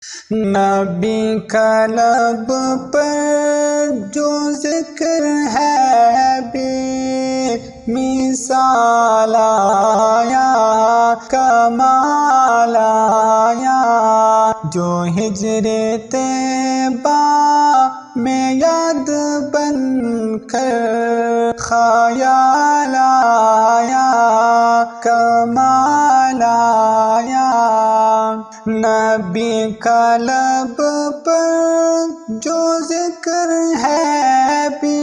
نبی کا لب پر جو ذکر ہے بے مثال آیا، کمال آیا، جو ہجر طیبہ میں یاد بن کر خیال آیا، کمال آیا۔ نبی کا لب پر جو ذکر ہے بے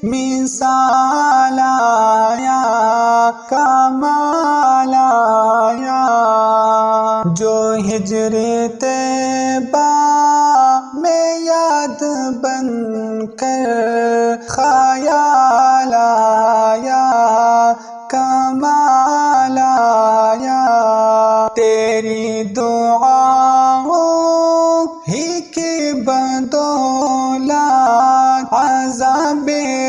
مثال آیا، کمال آیا، جو ہجر طیبہ میں یاد بن کر خیال آیا، کمال آیا۔ تیری دعاؤں ہی کی بدولت عذاب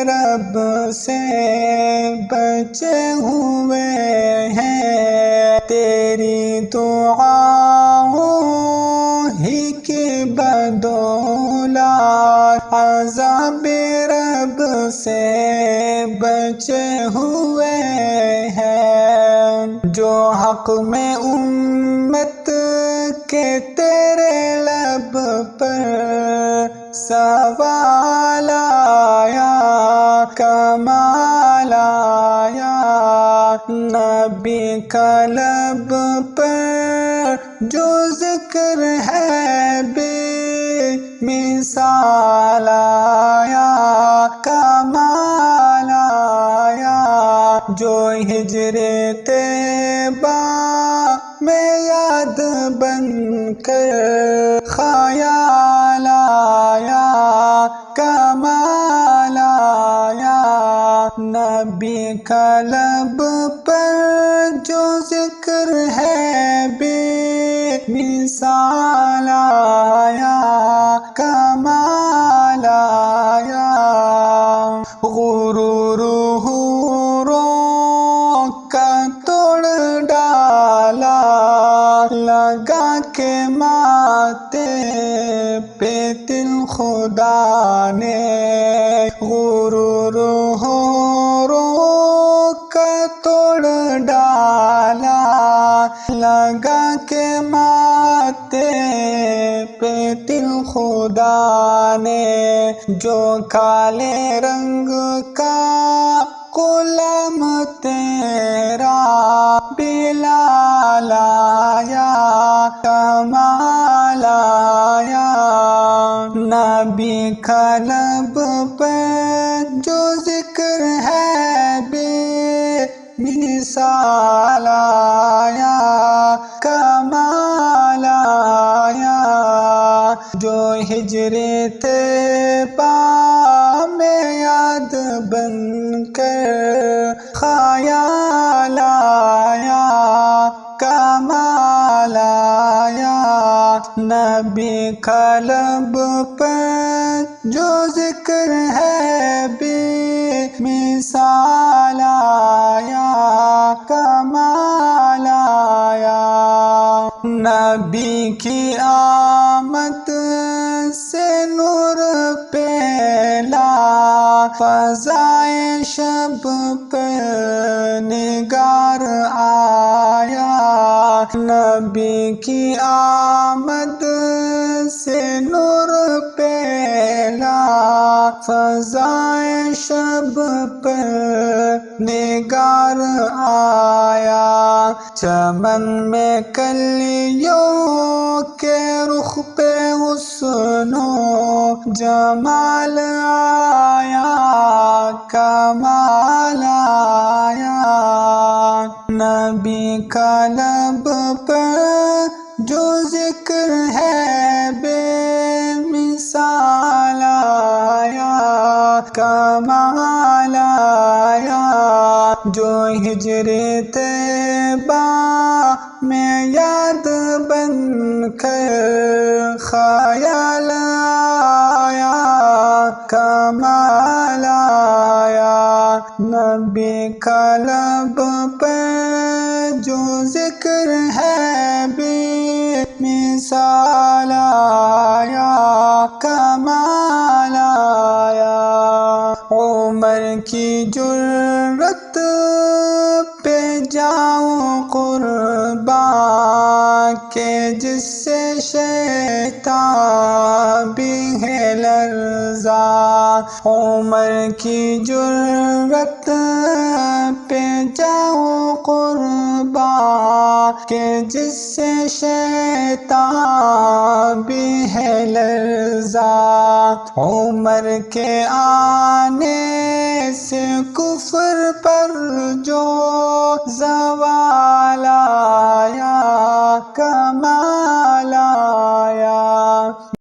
رب سے بچے ہوئے ہیں، تیری دعاؤں ہی کی بدولت عذاب رب سے بچے ہوئے ہیں۔ جو حق میں امت کے تیرے لب پر سوال آیا، کمال آیا۔ نبی کا لب پر جو ذکر ہے بے مثال آیا، کمال آیا، جو ہجر طیبہ میں یاد بن کر خیال آیا، کمال آیا۔ نبی کا لب پر جو ذکر ہے بے مثال آیا، کمال آیا۔ غرور کا توڑ ڈالا، لگا کے ماتھے پہ دل خدا نے، غرور کا توڑ ڈالا، لگا کے ماتھے پہ دل خدا نے، جو کالے رنگ کا غلام تیرا بلال آیا، کمال آیا۔ نبی کا لب پر جو ذکر ہے بے مثال آیا، کمال آیا، جو ہجر طیبہ میں یاد بن کر خیال آیا، کمال آیا۔ نبی کا لب پر جو ذکر ہے بے مثال آیا، کمال آیا۔ نبی کی آمد سے نور پھیلا، فضائے شب پر نگار آیا، نبی کی آمد سے نور پھیلا، فضائے شب پر نگار آیا۔ چمن میں کلیوں کے رخ پہ حسن و جمال آیا، کمال آیا۔ نبی کا لب پر جو ذکر ہے بے مثال آیا، کمال آیا، جو ہجر طیبہ میں یاد بن کر خیال آیا، کمال آیا۔ نبی کا لب پر جو ذکر ہے بے مثال قربان کہ جس سے شیطان بھی ہے لرزا، عمر کی جرأت پہ جاؤ قربان کہ جس سے شیطان بھی ہے لرزا، عمر کے آنے سے کفر پر جو زوال آیا، کمال